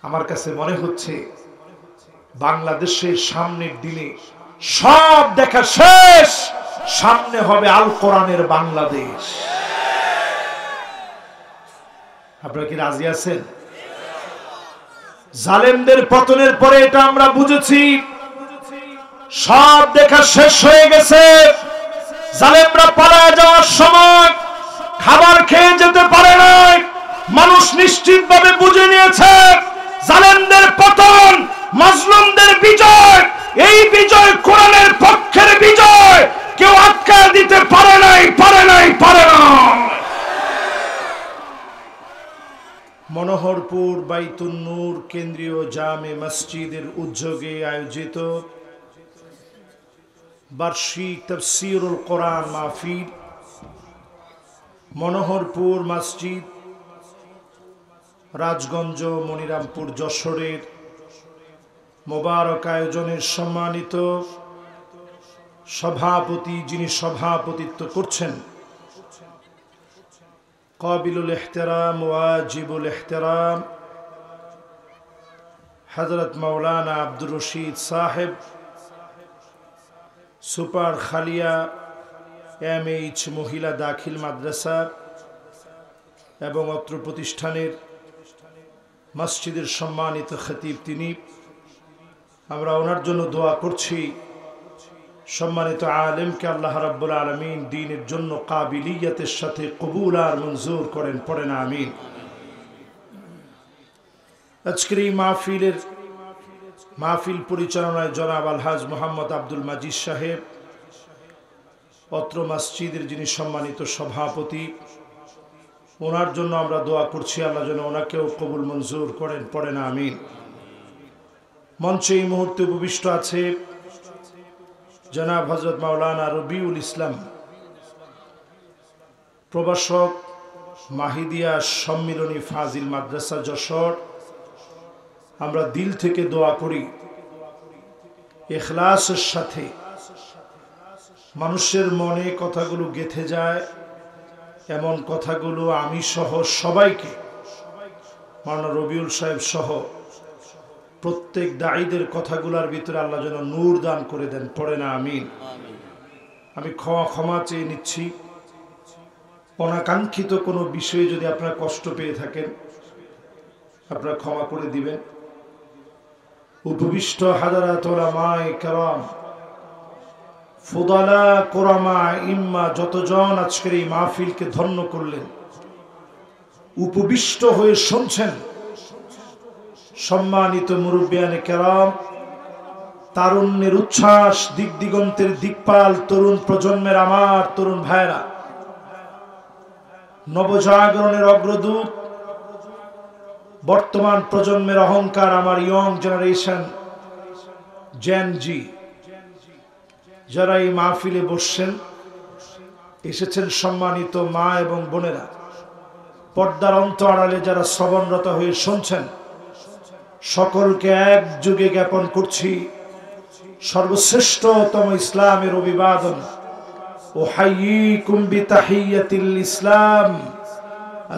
আমার কাছে মনে হচ্ছে বাংলাদেশের সামনের দিনে সব দেখা শেষ, সামনে হবে আল কোরআনের বাংলাদেশ। আপনারা কি রাজি আছেন? জালেমদের পতনের পরে এটা আমরা বুঝেছি, সব দেখা শেষ হয়ে গেছে। জালেমরা পালায় যাওয়ার সময় খাবার খেয়ে যেতে পারে নাই। মানুষ নিশ্চিতভাবে বুঝে নিয়েছে জালেমদের পতন, মাজলুমদের বিজয়। এই বিজয় কোরআনের পক্ষের বিজয়, কেউ আটকা দিতে পারে নাই, পারে নাই, পারে না। মনোহরপুর বাইতুন নূর কেন্দ্রীয় জামে মসজিদের উদ্যোগে আয়োজিত বার্ষিক তাফসীরুল কোরআন মাহফিল মনোহরপুর মসজিদ, রাজগঞ্জ, মনিরামপুর, যশোরের মোবারক আয়োজনের সম্মানিত সভাপতি, যিনি সভাপতিত্ব করছেন, কাবিলুল ইহতিরাম, ওয়াজিবুল ইহতিরাম হযরত মাওলানা আব্দুর রশিদ সাহেব, সুপার খালিয়া MH মহিলা দাখিল মাদ্রাসা এবং অত্র প্রতিষ্ঠানের মসজিদের সম্মানিত খতিব তিনি, আমরা ওনার জন্য দোয়া করছি। সম্মানিত আলেমকে আল্লাহ রাব্বুল আলামিন দ্বীনের জন্য কাবিলিয়তের সাথে কবুল আর মঞ্জুর করেন, পড়েন আমিন। আজকের এই মাহফিল পরিচালনায় জনাব আলহাজ মোহাম্মদ আব্দুল মাজিদ সাহেব, অত্র মসজিদের যিনি সম্মানিত সভাপতি, ওনার জন্য আমরা দোয়া করছি, আল্লাহ যেন ওনাকেও কবুল মঞ্জুর করেন, পড়েন আমিন। মঞ্চে এই মুহূর্তে উপবিষ্ট আছে জনাব হযরত মাওলানা রবিউল ইসলাম, প্রভাষক, মাহিদিয়া সম্মিলনী ফাজিল মাদ্রাসা যশোর। আমরা দিল থেকে দোয়া করি, ইখলাসের সাথে মানুষের মনে কথাগুলো গেঁথে যায়, এমন কথাগুলো আমি সহ সবাইকে, মাওলানা রবিউল সাহেব সহ প্রত্যেক দায়ীদের কথাগুলোর ভিতরে আল্লাহ যেন নূর দান করে দেন, পড়ে না আমিন। আমি ক্ষমা চেয়ে নিচ্ছি, অনাকাঙ্ক্ষিত কোনো বিষয়ে যদি আপনারা কষ্ট পেয়ে থাকেন আপনারা ক্ষমা করে দিবেন। উপবিষ্ট হাজারাত উলামায়ে কেরাম, ফুদালা, কোরামা, ইম্মা, যতজন আজকের এই মাহফিলকে ধন্য করলেন, উপবিষ্ট হয়ে শুনছেন, সম্মানিত মুরব্বিয়ানে কেরাম, তারুণ্যের উচ্ছ্বাস, দিক দিগন্তের দিকপাল তরুণ প্রজন্মের আমার তরুণ ভাইরা, নবজাগরণের অগ্রদূত, বর্তমান প্রজন্মের অহংকার, আমার ইয়ং জেনারেশন, জেন জি, যারা এই মাহফিলে বসছেন, এসেছেন, সম্মানিত মা এবং বোনেরা, পর্দার অন্তরালে যারা শ্রবণরত হয়ে শুনছেন, সকলকে একযোগে জ্ঞাপন করছি সর্বশ্রেষ্ঠতম ইসলামের অভিবাদন, উহাইয়িকুম বিতাহিয়াতিল ইসলাম,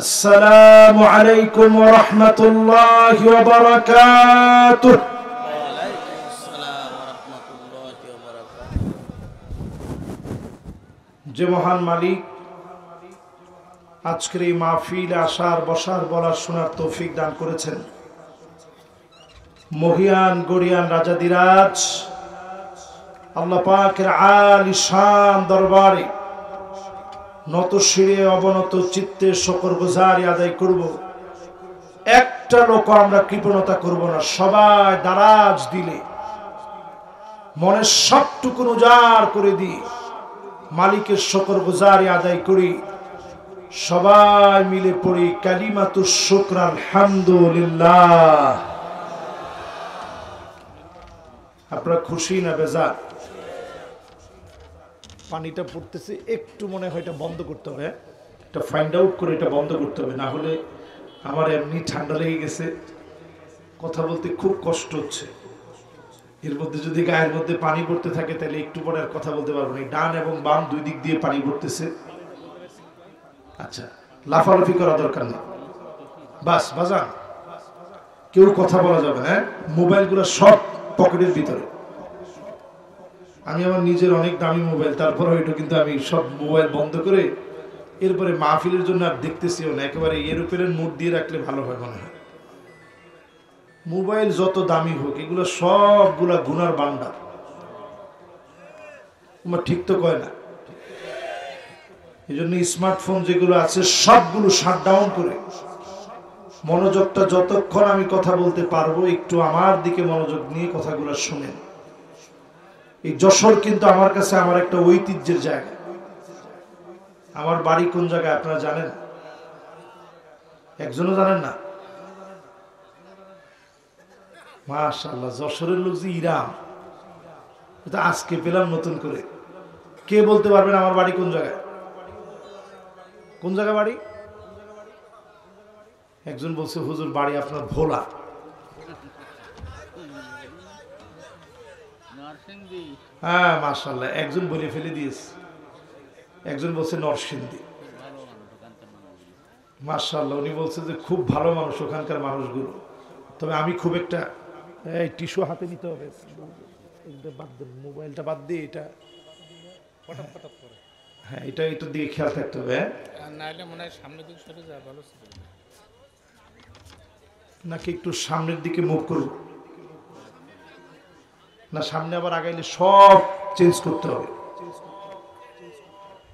আসসালামু আলাইকুম ওয়া রাহমাতুল্লাহি ওয়া বারাকাতুহু। যে মহান মালিক আজকের এই মাহফিলে আসার, বসার, বলার, শোনার তৌফিক দান করেছেন, মহিয়ান গরিয়ান রাজাদিরাজ আল্লাহ পাকের আলিশান দরবারে নত শিরে অবনত চিত্তে শুকরগুজারি আদায় করব। একটা লোক আমরা কৃপণতা করব না, সবাই দারাজ দিলে মনের সবটুকু উজাড় করে দিই, মালিকের শুকরগুজারি আদায় করি। সবাই মিলে পড়ি কালিমাতুশ শুকর আলহামদুলিল্লাহ। আপনারা খুশি না বেজার? পানিটা পড়তেছে, একটু মনে হয় এটা বন্ধ করতে হবে, এটা ফাইন্ড আউট করে এটা বন্ধ করতে হবে, না হলে আমার এমনি ঠান্ডা লেগে গেছে, কথা বলতে খুব কষ্ট হচ্ছে। এর মধ্যে যদি গায়ের মধ্যে পানি পড়তে থাকে তাহলে একটু পরে আর কথা বলতে পারবো না। ডান এবং বাম দুই দিক দিয়ে পানি পড়তেছে। আচ্ছা, লাফালাফি করা দরকার নেই, বাস বাজান কেউ কথা বলা যাবে না, মোবাইলগুলো সব পকেটের ভিতরে। আমি আমার নিজের অনেক দামি মোবাইল, তারপরে ওইটা কিন্তু আমি সব মোবাইল বন্ধ করে এরপরে মাহফিলের জন্য আর দেখতেছিও না, একেবারে এরোপ্লেন মোড দিয়ে রাখলে ভালো হয় মনে হয়। মোবাইল যত দামি হোক, এগুলো সবগুলা গুনার বান্ডার। তোমার ঠিক তো কয় না? এই জন্য স্মার্টফোন যেগুলো আছে সবগুলো শাটডাউন করে মনোযোগটা, যতক্ষণ আমি কথা বলতে পারবো একটু আমার দিকে মনোযোগ নিয়ে কথাগুলো শুনেন। এই যশোর কিন্তু আমার কাছে আমার একটা ঐতিহ্যের জায়গা। আমার বাড়ি কোন জায়গায় আপনারা জানেন? একজনও জানেন না? মাশাআল্লাহ, যশোরের লোক যে ইরাম, এটা আজকে পেলাম নতুন করে। কে বলতে পারবেন আমার বাড়ি কোন জায়গায়? কোন জায়গায় বাড়ি? একজন বলছে হুজুর বাড়ি আপনার ভোলা। হ্যাঁ মাশাআল্লাহ, একজন বলে ফেলে দিয়েছে। একজন বলছে নরসিংদী। মাশাআল্লাহ, উনি বলছে যে খুব ভালো মানুষ ওখানকার মানুষগুলো। তবে আমি খুব একটা, এই টিস্যু হাতে নিতে হবে, মোবাইলটা বাদ দিয়ে এটা, হ্যাঁ এটা একটু দিয়ে খেয়াল থাকতে হবে। নাকি একটু সামনের দিকে মুভ করব না? সামনে আবার আগাইলে সব চেঞ্জ করতে হবে।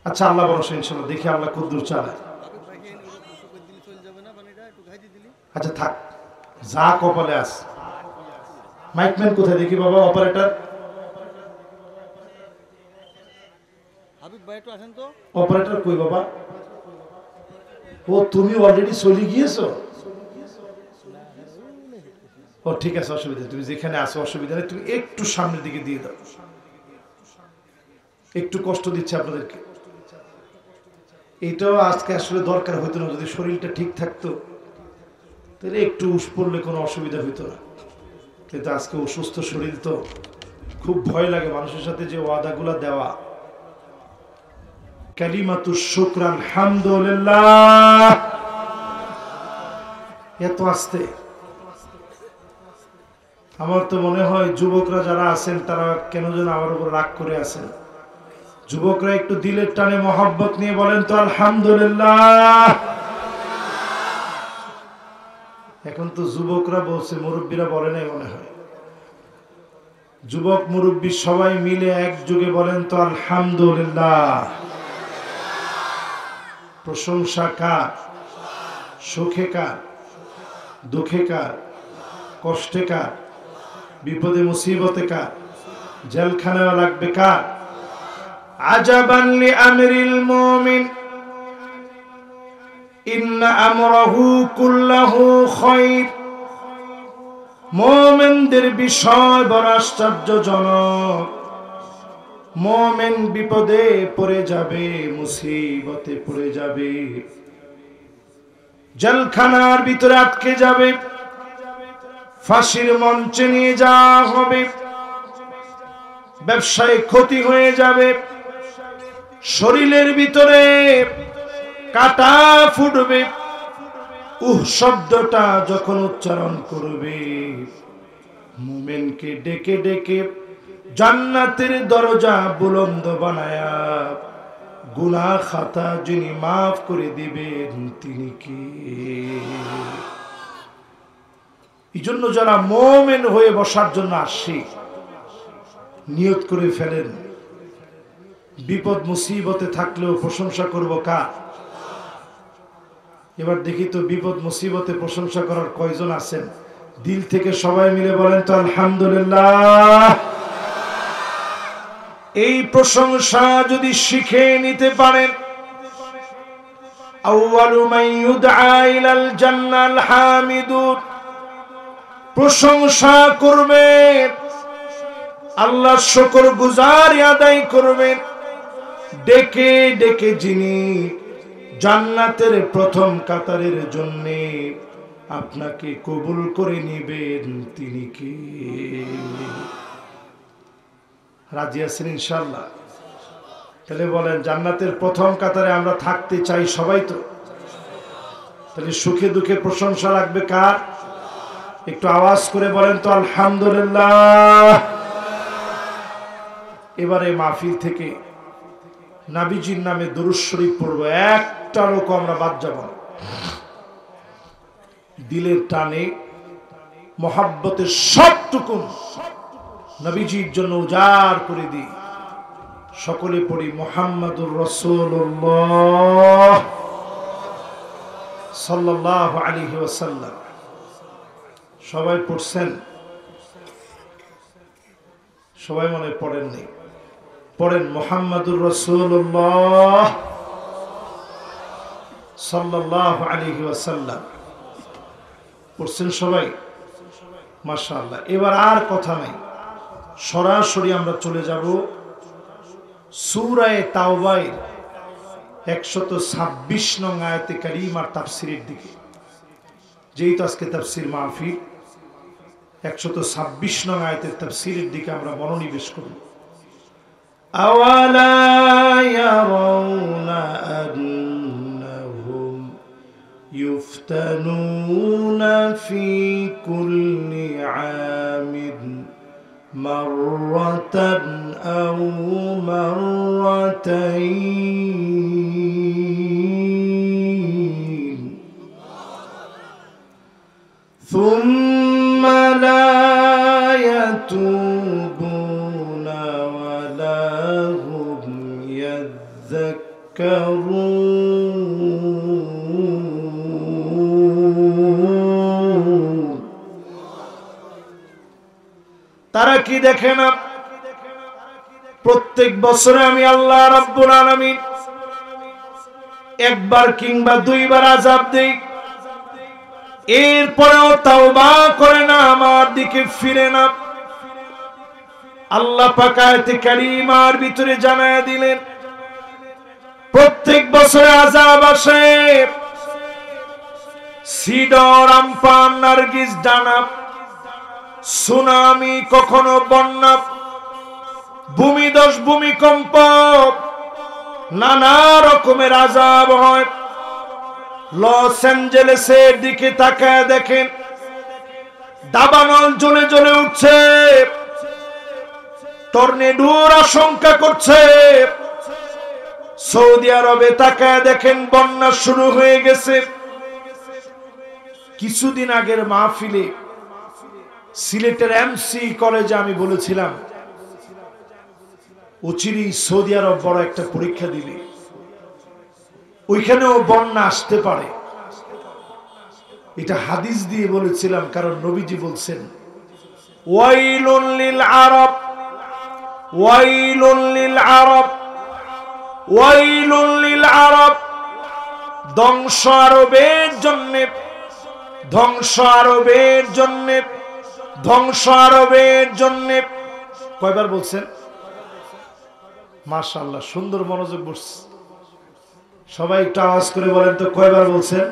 আচ্ছা আল্লাহ ভরসা, ইনশাআল্লাহ দেখি আল্লাহ কদ্দুর চালায়। আচ্ছা থাক, যা কপালে আস। মাইকম্যান কোথায় দেখি বাবা? অপারেটর, অপারেটর কই বাবা? ও তুমি অলরেডি চলে গিয়েছো? ও ঠিক আছে, অসুবিধা, তুমি যেখানে আসো অসুবিধা নেই। তুমি একটু সামনের দিকে দিয়ে দাও, একটু কষ্ট দিচ্ছে আপনাদেরকে। এটাও আজকে আসলে দরকার হইতো না, যদি শরীরটা ঠিক থাকতো তাহলে একটু উস পড়লে কোনো অসুবিধা হইতো না। কিন্তু আজকে অসুস্থ শরীর, তো খুব ভয় লাগে মানুষের সাথে যে ওয়াদাগুলা দেওয়া। কালিমাতুশ শুকর আলহামদুলিল্লাহ, এত আস্তে। আমার তো মনে হয় যুবকরা যারা আছেন তারা কেন যেন আমার উপর রাগ করে আছেন। যুবকরা একটু দিলের টানে মহব্বত নিয়ে বলেন তো আলহামদুলিল্লাহ। এখন তো যুবকরা বলছে, মুরব্বীরা বলে নাই মনে হয়। যুবক মুরব্বী সবাই মিলে একযোগে বলেন তো আলহামদুলিল্লাহ। প্রশংসা কার? সুখে কার? দুঃখে কার? কষ্টে কার? বিপদে মুসিবতে কার? জেলখানায় লাগবে কার? আজাবান লিআমরিল মুমিন ইন্না আমরাহু কুল্লাহু খায়র। মুমিনদের বিষয় বড় আশ্চর্যজনক। মুমিন বিপদে পড়ে যাবে, মুসিবতে পড়ে যাবে, জেলখানার ভিতরে আটকে যাবে, ফাঁসির মঞ্চে নিয়ে যাওয়া হবে, ব্যবসায় ক্ষতি হয়ে যাবে, শরীরের ভিতরে কাটা ফুটবে। শব্দটা যখন উচ্চারণ করবে, মুমিনকে ডেকে ডেকে জান্নাতের দরজা বুলন্দ বানায়া গুনাহ খাতা যিনি মাফ করে দিবেন তিনি কে? এই জন্য যারা মুমিন হয়ে বসার জন্য আসে, নিয়ত করে ফেলেন, বিপদ মুসিবতে থাকলেও প্রশংসা করব কার? এবার দেখি তো বিপদ মুসিবতে প্রশংসা করার কয়জন আছেন? দিল থেকে সবাই মিলে বলেন তো আলহামদুলিল্লাহ। এই প্রশংসা যদি শিখে নিতে পারেন, আউয়ালু মান ইউদআ ইলাল জান্নাল হামিদুন, প্রশংসা করবেন, আল্লাহর শুকর গুজারি আদায় করবেন, ডেকে ডেকে যিনি জান্নাতের প্রথম কাতারের জন্য আপনাকে কবুল করে নেবেন তিনি কে? রাজি আছেন ইনশাআল্লাহ? তাহলে বলেন, জান্নাতের প্রথম কাতারে আমরা থাকতে চাই সবাই তো? তাহলে সুখে দুঃখে প্রশংসা লাগবে কার? একটু আওয়াজ করে বলেন তো আলহামদুলিল্লাহ। এবারে মাহফিল থেকে নবীজির নামে দুরূদ শরীফ পড়ব, একটা লোক আমরা বাদ যাব না। দিলের টানে মোহাব্বতের সবটুকু নবীজির জন্য উজাড় করে দিই। সকলে পড়ি মুহাম্মাদুর রাসূলুল্লাহ সাল্লাল্লাহু আলাইহি ওয়াসাল্লাম। সবাই পড়ছেন? সবাই মনে পড়েননি? পড়েন মুহাম্মাদুর রাসূলুল্লাহ সাল্লাল্লাহু আলাইহি ওয়াসাল্লাম। পড়ছেন সবাই? মাশাআল্লাহ। এবার আর কথা নাই, সরাসরি আমরা চলে যাব সূরা তাওবার 126 নং আয়াতে কারিমার তাফসীরের দিকে। যেহেতু আজকে তাফসীর মাহফিল, 126 নং আয়াতের তাফসীরের দিকে আমরা মনোনিবেশ করব। আওয়ালা ইয়ারাউনা আন্নাহুম ইফতানুনা ফি কুল্লি আমিন মাররাতান আও মাররাতাইন সুম্মা লা ইয়াতুবুনা ওয়ালা হুম ইয়াযাক্কারুন। তারা কি দেখে না প্রত্যেক বছরে আমি আল্লাহ রাব্বুল আলামিন একবার কিংবা দুইবার আযাব দেই, এরপরেও তাওবা করে না, আমার দিকে ফিরে না। আল্লাহ পাক আয়াতে কারিমার ভিতরে জানায়া দিলেন প্রত্যেক বছরে আযাব আসে। সিডর, আমপান, নারগিস, ডানা, সুনামি, কখনো বন্যা, ভূমিধস, ভূমিকম্প, নানা রকমের আযাব হয়। লস অ্যাঞ্জেলেসের দিকে তাকায় দেখেন দাবানল জ্বলে জ্বলে উঠছে, টর্নেডোর আশঙ্কা করছে। সৌদি আরবে তাকায় দেখেন বন্যা শুরু হয়ে গেছে। কিছুদিন আগের মাহফিলে সিলেটের এমসি কলেজে আমি বলেছিলাম অচিরেই সৌদি আরব বড় একটা পরীক্ষা দিবে, ওইখানেও বন্যা আসতে পারে। এটা হাদিস দিয়ে বলেছিলাম, কারণ নবীজি বলছেন ওয়াইলুন লিল আরব, ওয়াইলুন লিল আরব, ওয়াইলুন লিল আরব। ধ্বংস আরবের জন্য, ধ্বংস আরবের জন্য, ধ্বংস আরবের জন্য। কয়বার বলছেন? মাশাআল্লাহ, সুন্দর মনোযোগ বসছে। সবাই একটু আওয়াজ করে বলেন তো কয়বার বলছেন?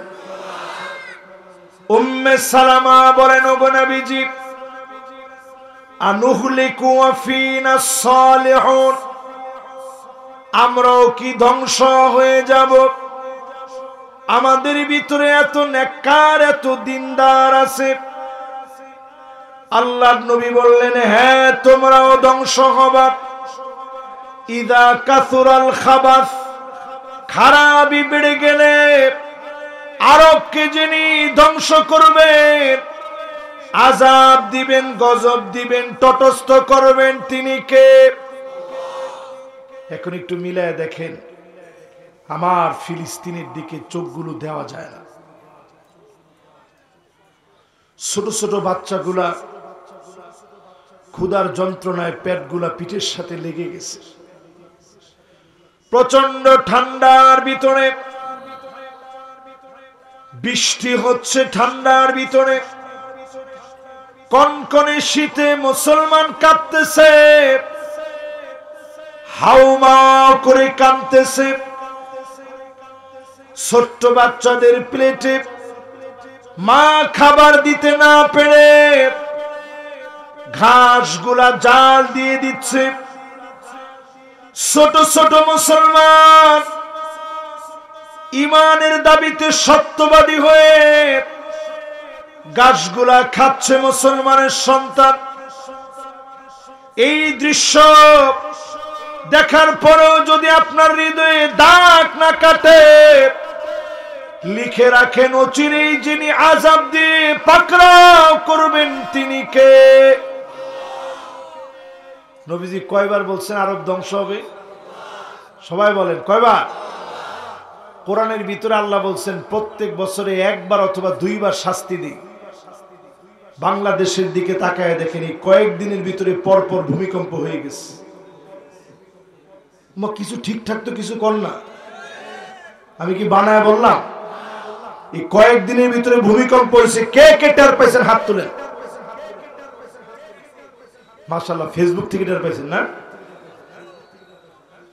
উম্মে সালামা বলেন, ওগো নবীজি, আনুহলিকু ওয়া ফিনা সালিহুন, আমরাও কি ধ্বংস হয়ে যাব? আমাদের ভিতরে এত নেককার, এত দিনদার আছে। আল্লাহর নবী বললেন, হ্যাঁ, তোমরাও ধ্বংস হবা। ইদা কাসুরাল খাবাস, খারাপি বেড়ে গেলে আরবকে যিনি ধ্বংস করবেন, আযাব দিবেন, গজব দিবেন, তটস্থ করবেন, তিনি কে? এখন একটু মিলায় দেখেন, আমার ফিলিস্তিনের দিকে চোখগুলো দেওয়া যায় না। ছোট ছোট বাচ্চাগুলা ক্ষুধার যন্ত্রণায় পেটগুলা পিঠের সাথে লেগে গেছে। প্রচন্ড ঠান্ডার ভিতরে বৃষ্টি হচ্ছে, ঠান্ডার ভিতরে কনকনে শীতে মুসলমান কাঁদতেছে, হাউমাউ করে কাঁদতেছে। ছোট্ট বাচ্চাদের প্লেটে মা খাবার দিতে না পেরে ঘাসগুলা জাল দিয়ে দিচ্ছে। ছোট ছোট মুসলমান ইমানের দাবিতে সত্যবাদী হয়ে গাছগুলা খাচ্ছে মুসলমানের সন্তান। এই দৃশ্য দেখার পরেও যদি আপনার হৃদয়ে দাগ না কাটে, লিখে রাখেন অচিরেই যিনি আযাব দিয়ে পাকড়াও করবেন তিনি কে? নবীজি কয়বার বলছেন আরব ধ্বংস হবে? সবাই বলেন কয়বার? কোরআনের ভিতরে আল্লাহ বলছেন প্রত্যেক বছরে একবার অথবা দুইবার শাস্তি দিই। বাংলাদেশের দিকে তাকায় দেখেন এই কয়েকদিনের ভিতরে পরপর ভূমিকম্প হয়ে গেছে। কিছু ঠিকঠাক তো কিছু কর না, আমি কি বানায় বললাম? এই কয়েকদিনের ভিতরে ভূমিকম্প হয়েছে। কে কে টের পাইছেন হাত তুলেন। মাশাআল্লাহ, ফেসবুক থেকে টের পাইছেন না?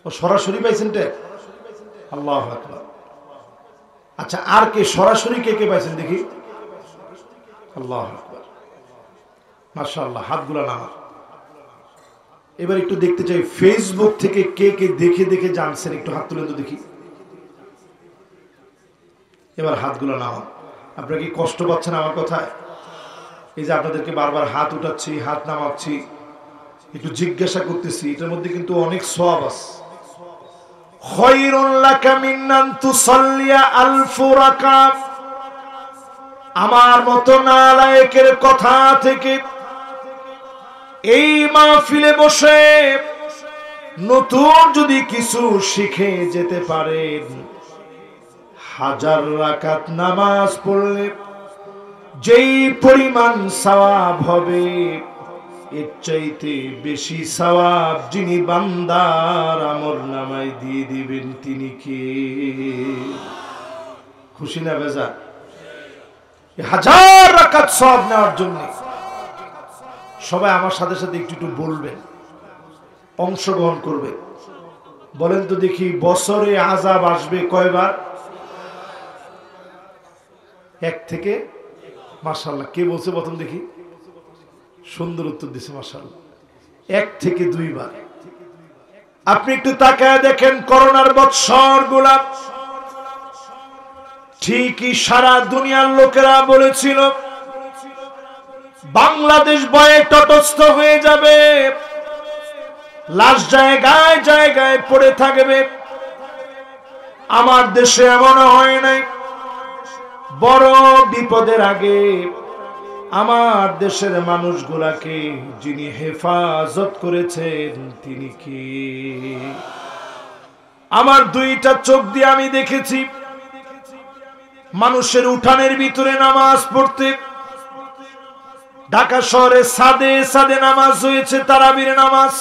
ও সরাসরি পাইছেন টের? আল্লাহু আকবার। আচ্ছা, আর কে সরাসরি কে কে পাইছেন দেখি? আল্লাহু আকবার, মাশাআল্লাহ, হাতগুলা নামা। এবার একটু দেখতে চাই ফেসবুক থেকে কে কে দেখে দেখে জানছেন, একটু হাত তুলেন তো দেখি। এবার হাতগুলো নামান। আপনারা কি কষ্ট পাচ্ছেন আমার কথায়? এই যে আপনাদেরকে বারবার হাত উঠাচ্ছি, হাত নামাচ্ছি, একটু জিজ্ঞাসা করতেছি, এটার মধ্যে কিন্তু অনেক সওয়াব আছে। খায়রুন লাকা মিন আন তুসাল্লিয়া আলফ রাকাত। আমার মতো নালায়েকের কথা থেকে এই মাহফিলে বসে নতুন যদি কিছু শিখে যেতে পারেন, 1000 রাকাত নামাজ পড়লে যেই পরিমাণ সওয়াব হবে, এর চাইতে বেশি সওয়াব যিনি বান্দার আমলনামায় দিয়ে দিবেন তিনি কে? খুশি না বেজা? 1000 রাকাত সওয়াব নেওয়ার জন্য সবাই আমার সাথে সাথে একটু একটু বলবেন, অংশগ্রহণ করবে। বলেন তো দেখি, বছরে আযাব আসবে কয়বার? 1 থেকে। মাশাআল্লাহ, কে বলছে প্রথম দেখি? সুন্দর উত্তর দিছে, মাশাআল্লাহ। 1 থেকে 2 বার। আপনি একটু তাকায় দেখেন করোনার বৎসরগুলা ঠিকই সারা দুনিয়ার লোকেরা বলেছিল বাংলাদেশ ভয়ে তটস্থ হয়ে যাবে, লাশ জায়গায় জায়গায় পড়ে থাকবে। আমার দেশে এমন হয় নাই। বড় বিপদের আগে আমার দেশের মানুষগুলাকে যিনি হেফাজত করেছেন তিনি কি? আমার 2টা চোখ দিয়ে আমি দেখেছি মানুষের উঠানের ভিতরে নামাজ পড়তে। ঢাকা শহরে সাদে সাদে নামাজ হয়েছে, তারাবির নামাজ।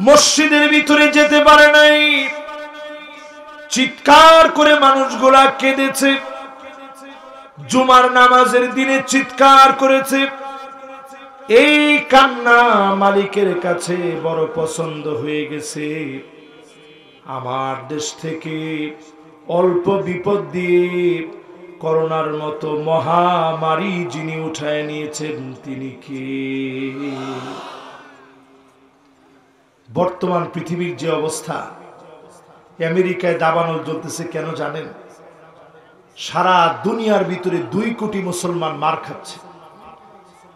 মসজিদের ভিতরে যেতে পারে নাই, চিৎকার করে মানুষগুলা কেঁদেছে। জুমার নামাজের দিনে চিৎকার করেছে। এই কান্না মালিকের কাছে বড় পছন্দ হয়ে গেছে। আমার দেশ থেকে অল্প বিপদ দিয়ে করোনার মতো মহামারী যিনি উঠায় নিয়েছেন তিনি কে? বর্তমান পৃথিবীর যে অবস্থা, আমেরিকায় দাবানল চলতেছে কেন জানেন? সারা দুনিয়ার ভিতরে 2 কোটি মুসলমান মার খাচ্ছে।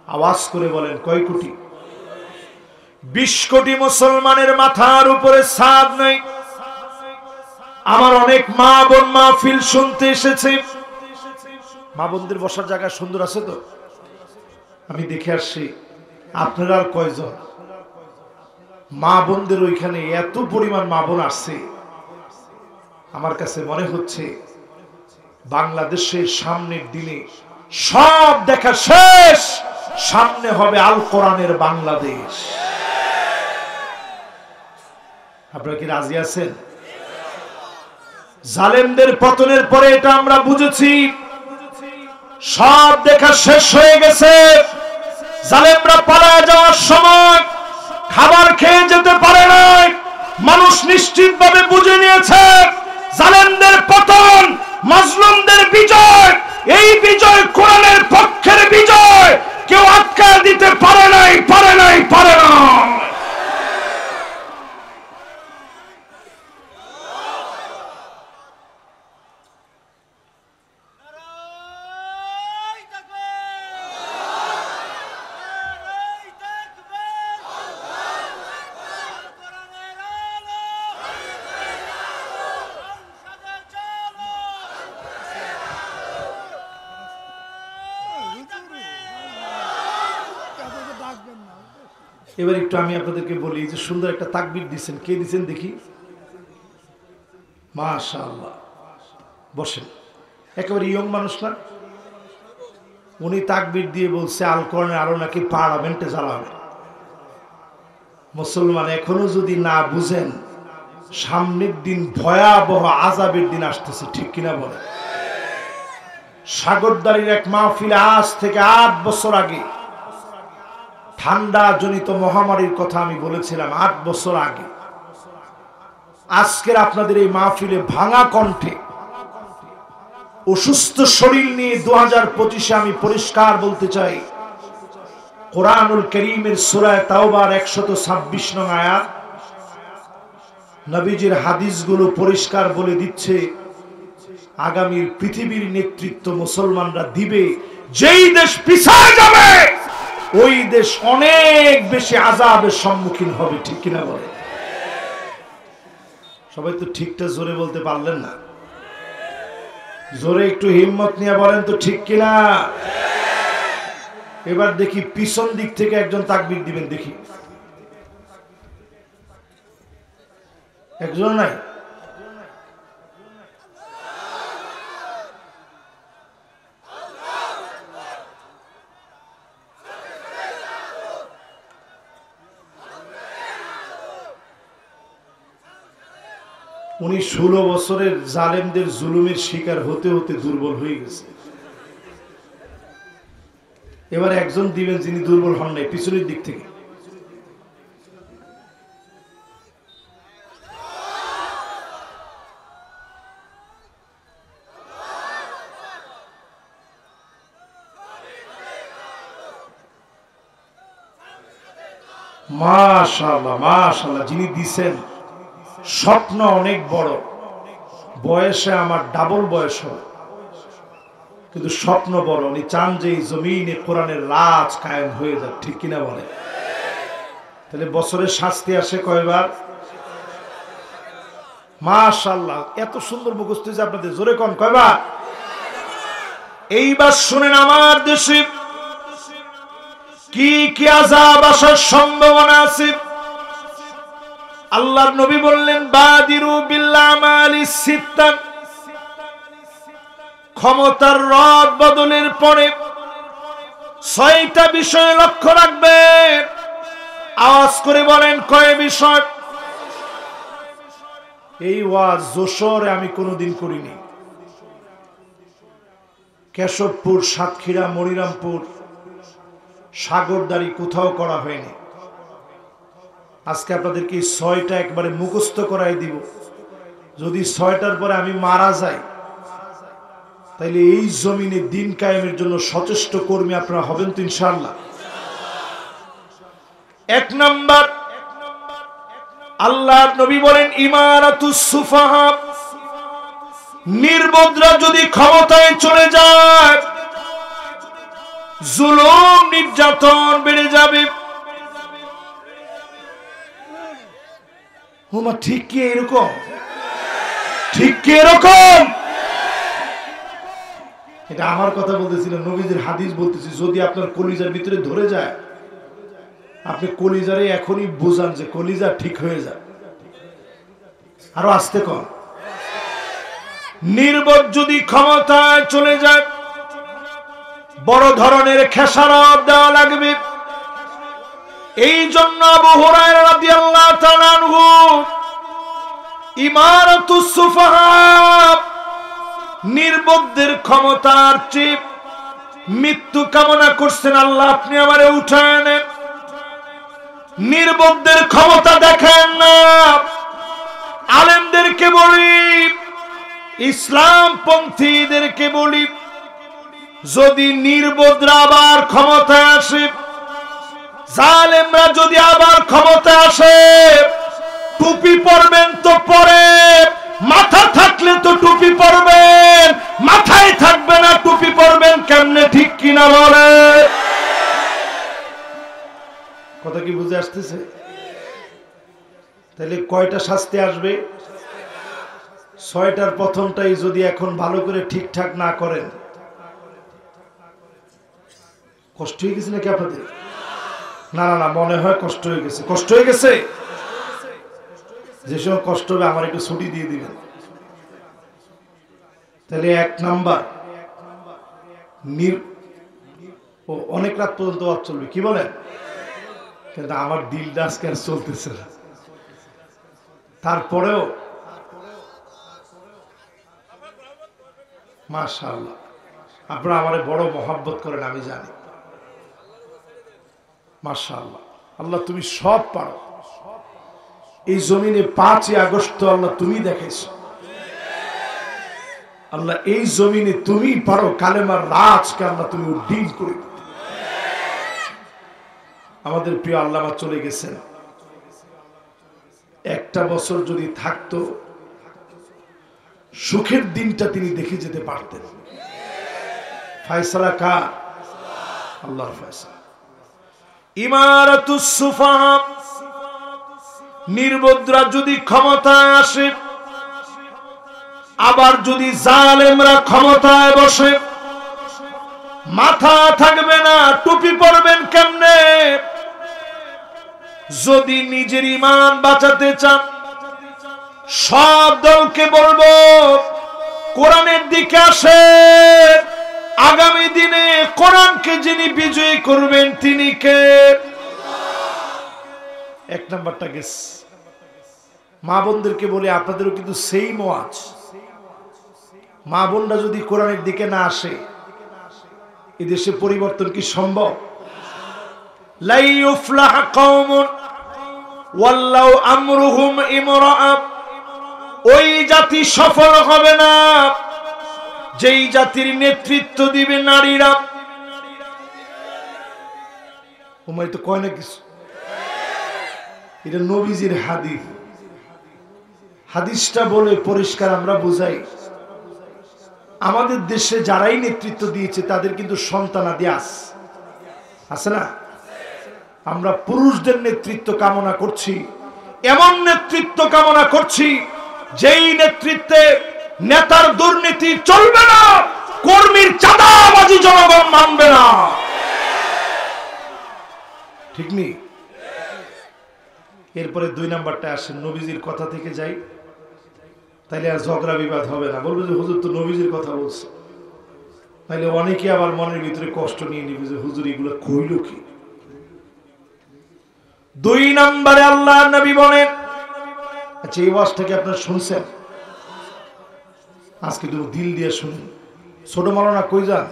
আওয়াজ করে বলেন কয় কোটি? 20 কোটি মুসলমানের মাথার উপরে ছাদ নাই। আমার অনেক মা বোন মাহফিল শুনতে এসেছে। মা বোনদের বসার জায়গা সুন্দর আছে তো? আমি দেখে আসছি। আপনারা আর কয়জন? মা বোনদের ওইখানে এত পরিমাণ মা বোন আসছে, আমার কাছে মনে হচ্ছে বাংলাদেশের সামনের দিনে সব দেখা শেষ, সামনে হবে আল কোরআনের বাংলাদেশ। আপনারা কি রাজি আছেন? জালেমদের পতনের পরে এটা আমরা বুঝেছি, সব দেখা শেষ হয়ে গেছে। জালেমরা পালায় যাওয়ার সময় খাবার খেয়ে যেতে পারে নাই। মানুষ নিশ্চিতভাবে বুঝে নিয়েছে জালেমদের পতন, মাজলুমদের বিজয়। এই বিজয় কোরআনের পক্ষের বিজয়। কেউ আটকা দিতে পারে নাই, পারে নাই, পারে না। এবার একটু আমি আপনাদেরকে বলি যে সুন্দর একটা তাকবীর দিচ্ছেন, কে দিচ্ছেন দেখি? মাশাআল্লাহ। বসেন, একেবারে ইয়ং মানুষ না? উনি তাকবীর দিয়ে বলছে আল কোরআনে আরো নাকি পার্লামেন্টে জ্বালাবে। মুসলমান এখনো যদি না বুঝেন, সামনের দিন ভয়াবহ আযাবের দিন আসতেছে, ঠিক কিনা বলে? সাগরদারির এক মাহফিলে আজ থেকে 8 বছর আগে ঠান্ডা জনিত মহামারীর কথা আমি বলেছিলাম, 8 বছর আগে। আজকের আপনাদের এই মাহফিলে ভাঙা কণ্ঠে অসুস্থ শরীর নিয়ে 2025-এ আমি পরিষ্কার বলতে চাই, কোরআনুল কারীমের সূরা তাওবার 126 নং আয়াত, নবীজির হাদিসগুলো পরিষ্কার বলে দিচ্ছে আগামীর পৃথিবীর নেতৃত্ব মুসলমানরা দিবে। যেই দেশ পিছায় যাবে ওই দেশ অনেক বেশি আযাবের সম্মুখীন হবে, ঠিক কিনা বলে? সবাই তো ঠিকটা জোরে বলতে পারলেন না, জোরে একটু হিম্মত নিয়ে বলেন তো ঠিক কিনা। এবার দেখি পিছন দিক থেকে একজন তাকবীর দিবেন, দেখি একজন নাই? উনি 16 বছরের জালেমদের জুলুমের শিকার হতে হতে দুর্বল হয়ে গেছে। এবার একজন দিবেন যিনি দুর্বল হন নাই, পিছনের দিক থেকে। মাশাআল্লাহ মাশাআল্লাহ, যিনি দিছেন স্বপ্ন অনেক বড়, বয়সে আমার ডাবল বয়স হবে, কিন্তু স্বপ্ন বড়। উনি চান যে এই জমিনে কোরআনের রাজ কায়েম হয়ে যাক, ঠিক কিনা বলে? তাহলে বছরের শাস্তি আসে কয়বার? মাশাআল্লাহ, এত সুন্দর মুখস্থ হয়েছে আপনাদের, জোরে কোন কয়বার? এইবার শুনেন, আমার দেশে কি কি আযাব আসার সম্ভাবনা আছে। আল্লাহর নবী বললেন বাদিরু বিল আমালি সিত্তান, ক্ষমতার রদ বদলের পরে 6টা বিষয় লক্ষ্য রাখবেন। আওয়াজ করে বলেন কয় বিষয়? এই ওয়াজ যশোরে আমি কোনোদিন করিনি, কেশবপুর, সাতক্ষীরা, মনিরামপুর, সাগরদারি কোথাও করা হয়নি। আজকে আপনাদেরকে 6টা একবারে মুখস্থ করাই দিব। যদি 6টার পরে আমি মারা যাই, তাইলে এই জমিনে দিন কায়েমের জন্য সচেষ্ট কর্মী আপনারা হবেন তো ইনশাআল্লাহ? 1 নাম্বার, আল্লাহর নবী বলেন ইমারাতুস সুফাহা, নির্বোধরা যদি ক্ষমতায় চলে যায় জুলুম নির্যাতন বেড়ে যাবে। ওমা ঠিক কি এরকম? ঠিক কি এরকম? এটা আমার কথা বলতেছিল, নবীজির হাদিস বলতেছি। যদি আপনার কলিজার ভিতরে ধরে যায়, আপনি কলিজারে এখনই বুঝান যে কলিজা ঠিক হয়ে যায়। আরো আস্তে কর। নির্বোধ যদি ক্ষমতায় চলে যায় বড় ধরনের খেসারত দেওয়া লাগবে। এই জন্য আবু হুরায়রা রাদিয়াল্লাহু তাআলা আনহু ইমারাতুস সুফাহা, নির্বোধদের ক্ষমতার চেয়ে মৃত্যু কামনা করছেন, আল্লাহ আপনি আমারে উঠায় নেন। নির্বোধদের ক্ষমতা দেখেন না। আলেমদেরকে বলি, ইসলাম পন্থীদেরকে বলি, যদি নির্বোধরা আবার ক্ষমতায় আসে, জালেমরা যদি আবার ক্ষমতায় আসে, টুপি পরবেন তো পরে, মাথা থাকলে তো টুপি পরবেন, মাথায় থাকবে না টুপি পরবেন কেমনে, ঠিক কিনা বলে? কথা কি বুঝে আসতেছে? তাহলে কয়টা শাস্তি আসবে? 6টার প্রথমটাই যদি এখন ভালো করে ঠিকঠাক না করেন, কষ্ট হয়ে গেছে নাকি আপনাদের? না না না, মনে হয় কষ্ট হয়ে গেছে। কষ্ট হয়ে গেছে? যে সময় কষ্ট হবে আমার একটু ছুটি দিয়ে দিবেন। তাহলে 1 নাম্বার অনেক রাত পর্যন্ত ওয়াজ চলবে, কি বলেন? কিন্তু আমার দিলটা আজকে আর চলতেছে না। তারপরেও মাশাআল্লাহ আপনারা আমারে বড় মহব্বত করেন, আমি জানি। মাশাআল্লাহ, আল্লাহ তুমি সব পারো। এই জমিনে 5ই আগস্ট আল্লাহ তুমি দেখাইছো। আল্লাহ এই জমিনে তুমি পারো কালেমার রাজকে আল্লাহ তুমি উদ্দিন করে দিতে। আমাদের প্রিয় আল্লামা চলে গেছেন। 1টা বছর যদি থাকতো সুখের দিনটা তিনি দেখে যেতে পারতেন। ফয়সালা কার? আল্লাহর ফয়সালা। ইমারাতুস সুফাহা, নির্বোধরা যদি ক্ষমতায় আসে, আবার যদি জালেমরা ক্ষমতায় বসে, মাথা থাকবে না, টুপি পরবেন কেমনে? যদি নিজের ঈমান বাঁচাতে চান, সব দলকে বলবো কোরআনের দিকে আসে। আগামী দিনে কোরআনকে যিনি বিজয়ী করবেন তিনি কে? 1 নাম্বারটা গেস। মা বোনদেরকে বলে আপনাদেরও কিন্তু সেই ওয়াজ। মা বোনরা যদি কোরআনের দিকে না আসে, এই দেশে পরিবর্তন কি সম্ভব? লা ইউফলাহ কওমুন ওয়াল্লাউ আমরুহুম ইমরাআ, ওই জাতি সফল হবে না যেই জাতির নেতৃত্ব দিবে নারীরা। ওমাই তো কয় না কিছু, এটা নবীজির হাদিস। হাদিসটা বলে পরিষ্কার আমরা বুঝাই, আমাদের দেশে যারাই নেতৃত্ব দিয়েছে তাদের কিন্তু সন্তানাদি আছে না? আমরা পুরুষদের নেতৃত্ব কামনা করছি, এমন নেতৃত্ব কামনা করছি যেই নেতৃত্বে নেতার দুর্নীতি চলবে না, কর্মীর চাঁদাবাজি জনগণ মানবে না। ঠিক নেই? এরপরে 2 নাম্বারটা আসেন, নবীজির কথা থেকে যাই, তাইলে আর ঝগড়া বিবাদ হবে না। বলবো যে হুজুর তো নবীজির কথা বলছে, তাইলে অনেকে আবার মনের ভিতরে কষ্ট নিয়ে নিবে যে হুজুর এগুলো কইল কি। 2 নম্বরে আল্লাহ নবী বলেন, আচ্ছা এই ওয়াজটাকে আপনারা শুনছেন? আজকে তো দিল দিয়ে শুনুন। ছোট মাওলানা কই যান?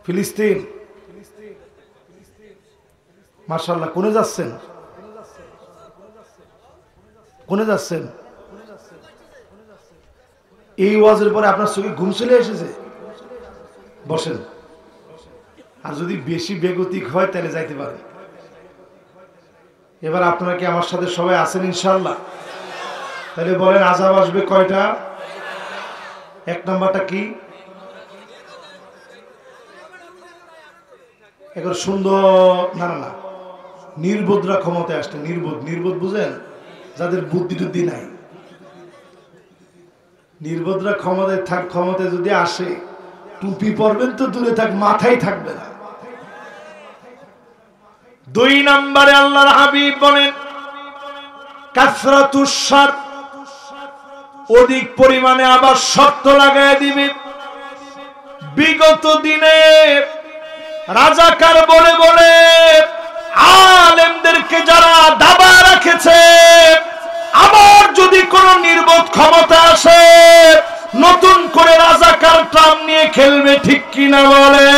ফিলিস্তিন। মাশাআল্লাহ, কোনে যাচ্ছেন? কোনে যাচ্ছেন? এই ওয়াজের পরে আপনার চোখে ঘুম চলে এসেছে? বসেন, আর যদি বেশি বেগতিক হয় তাহলে যাইতে পারেন। এবার আপনারা কি আমার সাথে সবাই আছেন ইনশাআল্লাহ? তাহলে বলেন আযাব আসবে কয়টা? 1 নাম্বারটা কি? এখন সুন্দর না না না, নির্বোধরা ক্ষমতায় আসছে। নির্বোধ বুঝেন? যাদের বুদ্ধি টুদ্ধি নাই। নির্বোধরা ক্ষমতায় যদি আসে, টুপি পরবেন তো দূরে থাক, মাথায় থাকবে না। 2 নম্বরে আল্লাহর হাবিব বলেন কাসরাতুশ শার, অধিক পরিমাণে আবার শর্ত লাগায় দিবে। বিগত দিনে রাজাকার বলে বলে আলেমদেরকে যারা দাবা রেখেছে, আবার যদি কোন নির্বোধ ক্ষমতা আসে, নতুন করে রাজাকার ট্রাম নিয়ে খেলবে। ঠিক কিনা বলে?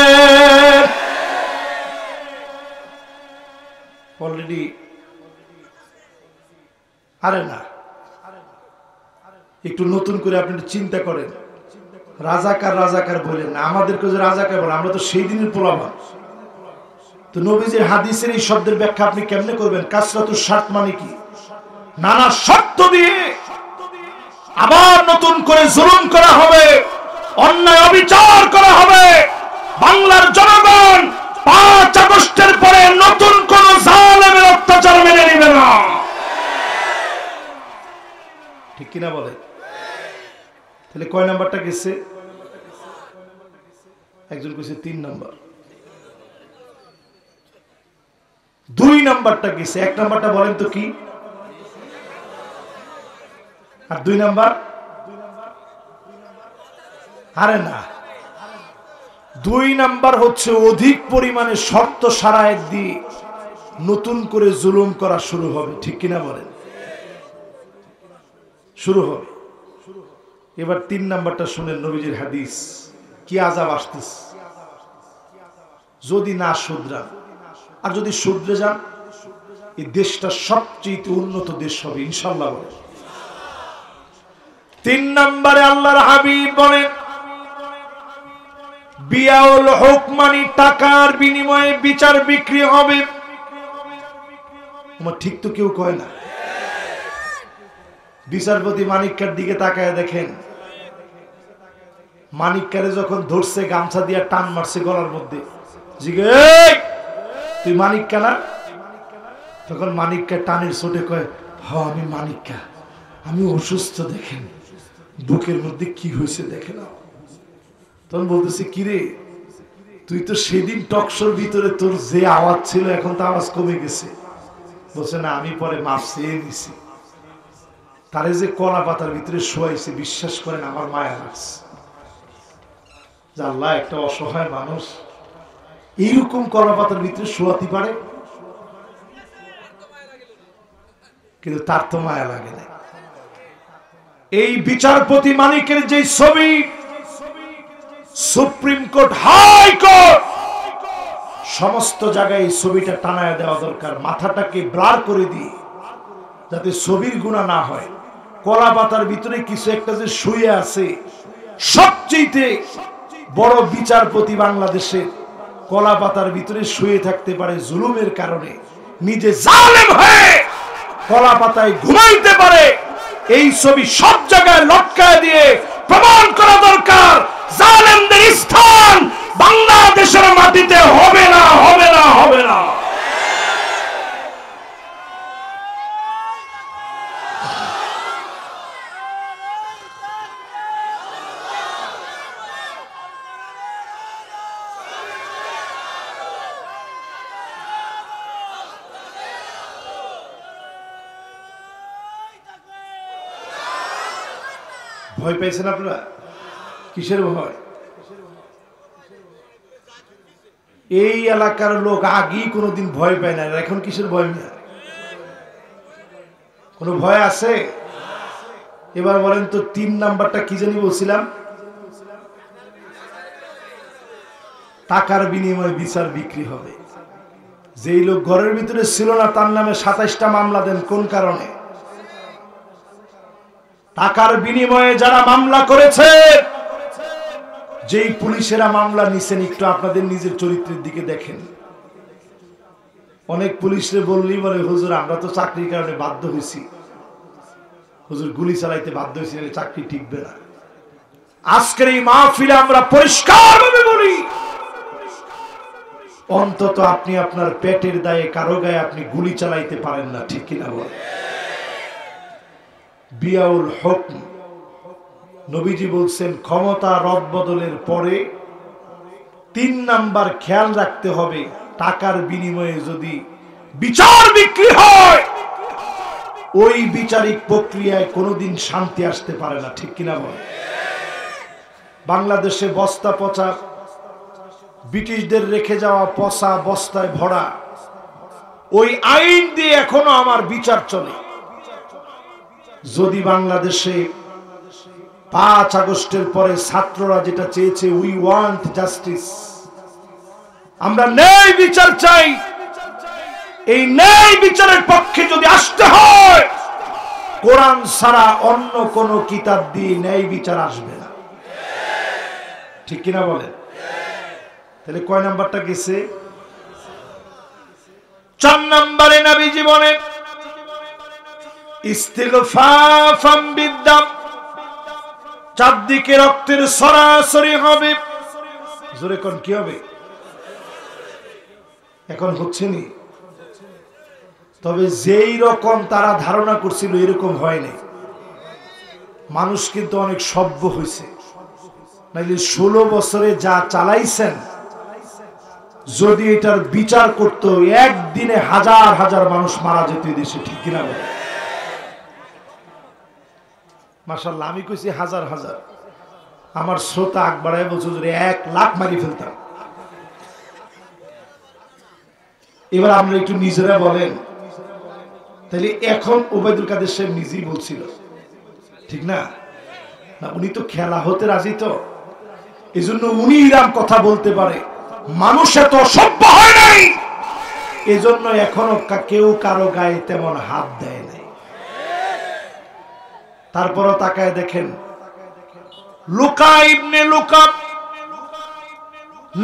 অলরেডি আরে না, একটু নতুন করে আপনি চিন্তা করেন। রাজাকার বলেন না, আমাদেরকে যে রাজাকার বলে, আমরা তো সেই দিনের পোলাপান। তো নবীজির হাদিসের এই শব্দের ব্যাখ্যা আপনি কেমনে করবেন? কাসরাতুশ শার্ত মানে কি? নানা শর্ত দিয়ে আবার নতুন করে জুলুম করা হবে, অন্যায় অবিচার করা হবে। বাংলার জনগণ 5 আগস্টের পরে নতুন কোন জালেমের অত্যাচার মেনে নেবে না। ঠিক কিনা বলে? তাহলে কয় নাম্বারটা গেছে? একজন কইছে 3 নাম্বার। দুই নাম্বারটা গেছে। এক নাম্বারটা বলেন তো কি, আর দুই নাম্বার? আরে না, দুই নাম্বার হচ্ছে অধিক পরিমাণে শর্ত সারায়েত দিয়ে নতুন করে জুলুম করা শুরু হবে। ঠিক কিনা বলেন? শুরু হবে। এবার তিন নাম্বারটা শুনেন, নবীজির হাদিস, কি আযাব আসতেছে যদি না শুধরান। আর যদি শুধরে যান, এই দেশটা সবচেয়ে উন্নত দেশ হবে ইনশাআল্লাহ। তিন নম্বরে আল্লাহর হাবিব বলেন, বিয়াউল হুকমানি, টাকার বিনিময়ে বিচার বিক্রি হবে। আমার ঠিক তো কেউ কয় না। বিচারপতি মানিককার দিকে তাকায় দেখেন, মানিককারে যখন ধরছে গামছা দিয়া টান মারছে গলার মধ্যে, জিজ্ঞেস তুই মানিক্কা না? তখন মানিক্কা টানের চোটে কয়, হ আমি মানিক্কা, আমি অসুস্থ, দেখেন বুকের মধ্যে কি হয়েছে দেখে নাও। তখন বলতেছে, কিরে তুই তো সেদিন টকশোর ভিতরে তোর যে আওয়াজ ছিল এখন তো আওয়াজ কমে গেছে। বলছে না, আমি পরে মাপ চেয়ে নিছি। তারে যে কলা পাতার ভিতরে শোয়াইছে, বিশ্বাস করেন আমার মায়া লাগছে। আল্লাহ, একটা অসহায় মানুষ এইরকম কলা পাতার ভিতরে শোয়াতে পারে, কিন্তু তার তো মায়া লাগে না। এই বিচারপতি মানিকের যে ছবি সুপ্রিম কোর্ট, হাই কোর্ট, সমস্ত জায়গায় এই ছবিটা টানায় দেওয়া দরকার। মাথাটাকে ব্লার করে দিয়ে যাতে ছবির গুণা না হয়। কলা পাতার ভিতরে কিছু একটা যে শুয়ে আছে, সবচেয়ে বড় বিচারপতি বাংলাদেশে কলা পাতার ভিতরে শুয়ে থাকতে পারে জুলুমের কারণে, নিজে জালেম হয়ে কলা পাতায় ঘুমাইতে পারে। এই ছবি সব জায়গায় লটকায় দিয়ে প্রমাণ করা দরকার, জালেমদের স্থান বাংলাদেশের মাটিতে হবে না, হবে না, হবে না। ভয় পেয়েছেন আপনারা? কিসের ভয়? এই এলাকার লোক আগেই কোনোদিন ভয় পায় না, এখন কিসের ভয়? কোন ভয় আছে? এবার বলেন তো, তিন নাম্বারটা কি জানি বলছিলাম? টাকার বিনিময়ে বিচার বিক্রি হবে। যেই লোক ঘরের ভিতরে ছিল না তার নামে 27টা মামলা দেন। কোন কারণে? টাকার বিনিময়ে যারা মামলা করেছে, যেই পুলিশেরা মামলা নিছেন, একটু আপনাদের নিজের চরিত্রের দিকে দেখেন। অনেক পুলিশরে বললেই বলে, হুজুর আমরা তো চাকরির কারণে বাধ্য হয়েছি, হুজুর গুলি চালাইতে বাধ্য হয়েছি, চাকরি টিকবে না। আজকের এই মাহফিলে আমরা পরিষ্কার ভাবে বলি, অন্তত আপনি আপনার পেটের দায়ে কারো গায়ে আপনি গুলি চালাইতে পারেন না। ঠিক কিনা বল? বিয়াউল হুকম, নবীজি বলছেন ক্ষমতা রদবদলের পরে 3 নাম্বার খেয়াল রাখতে হবে, টাকার বিনিময়ে যদি বিচার বিক্রি হয়, ওই বিচারিক প্রক্রিয়ায় কোনোদিন শান্তি আসতে পারে না। ঠিক কিনা বল? বাংলাদেশে বস্তা পচা, ব্রিটিশদের রেখে যাওয়া পচা বস্তায় ভরা ওই আইন দিয়ে এখনো আমার বিচার চলে। যদি বাংলাদেশে 5 আগস্টের পরে ছাত্ররা যেটা চেয়েছে, উই ওয়ান্ট জাস্টিস, আমরা ন্যায় বিচার চাই, এই ন্যায় বিচারের পক্ষে যদি আসতে হয়, কোরআন ছাড়া অন্য কোন কিতাব দিয়ে ন্যায় বিচার আসবে না। ঠিক কিনা বলেন? তাহলে কয় নাম্বারটা গেছে? 4 নম্বরে নবীজি বলেন, ইস্তিগফাফাম বিদ্দাম, চারদিকে রক্তের সরাসরি হবে। জোরে কোন কি হবে? এখন হচ্ছে নি, তবে যেই রকম তারা ধারণা করছিল এরকম হয় নাই। মানুষ কিন্তু অনেক সভ্য হয়েছে, নাইলে 16 বছরে যা চালাইছেন যদি এটার বিচার করতো একদিনে হাজার হাজার মানুষ মারা যেত দেশে, ঠিক কিনা বলে? মাশাআল্লাহ, আমি কইছি হাজার হাজার, আমার শ্রোতা আকবরায় বলছে 1 লাখ মারি ফেলতাম। এবার আমরা একটু নিজেরা বলেন, তাহলে এখন ওবায়দুল কাদের সাহেব নিজেই বলছিল, ঠিক না? না, উনি তো খেলা হতে রাজি, তো এই জন্য উনি এরকম কথা বলতে পারে। মানুষ এত সভ্য হয় নাই, এজন্য এখনো কেউ কারো গায়ে তেমন হাত দেয় নাই। তারপরও তাকায় দেখেন, লুকা ইবনে লুকা,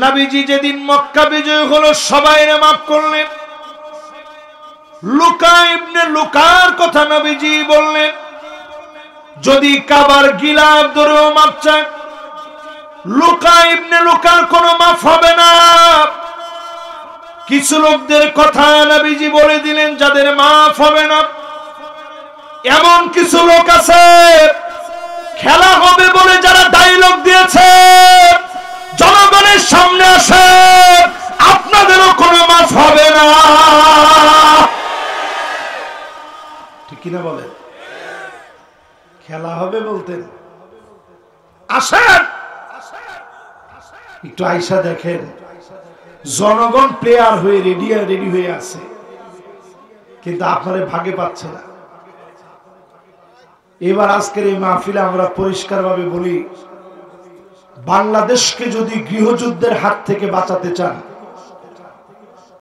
নবীজি যেদিন মক্কা বিজয় হলো সবাইরে মাফ করলেন। লুকা ইবনে লুকার কথা নবীজি বললেন, যদি কাবার গিলাফ ধরেও মাপ চান, লুকা ইবনে লুকার কোনো মাফ হবে না। কিছু লোকদের কথা নবীজি বলে দিলেন যাদের মাফ হবে না। এমন কিছু লোক আছে খেলা হবে বলে যারা ডায়লগ দিয়েছে, জনগণের সামনে আসে, আপনাদেরও কোনো মাফ হবে না, ঠিক কিনা বলেন? খেলা হবে বলতেন, আসেন একটু আইসা দেখেন, জনগণ প্লেয়ার হয়ে রেডি হয়ে আছে, কিন্তু আপনারা ভাগে পাচ্ছে না। এবার আজকের এই মাহফিলে আমরা পরিষ্কারভাবে বলি, বাংলাদেশকে যদি গৃহযুদ্ধের হাত থেকে বাঁচাতে চান,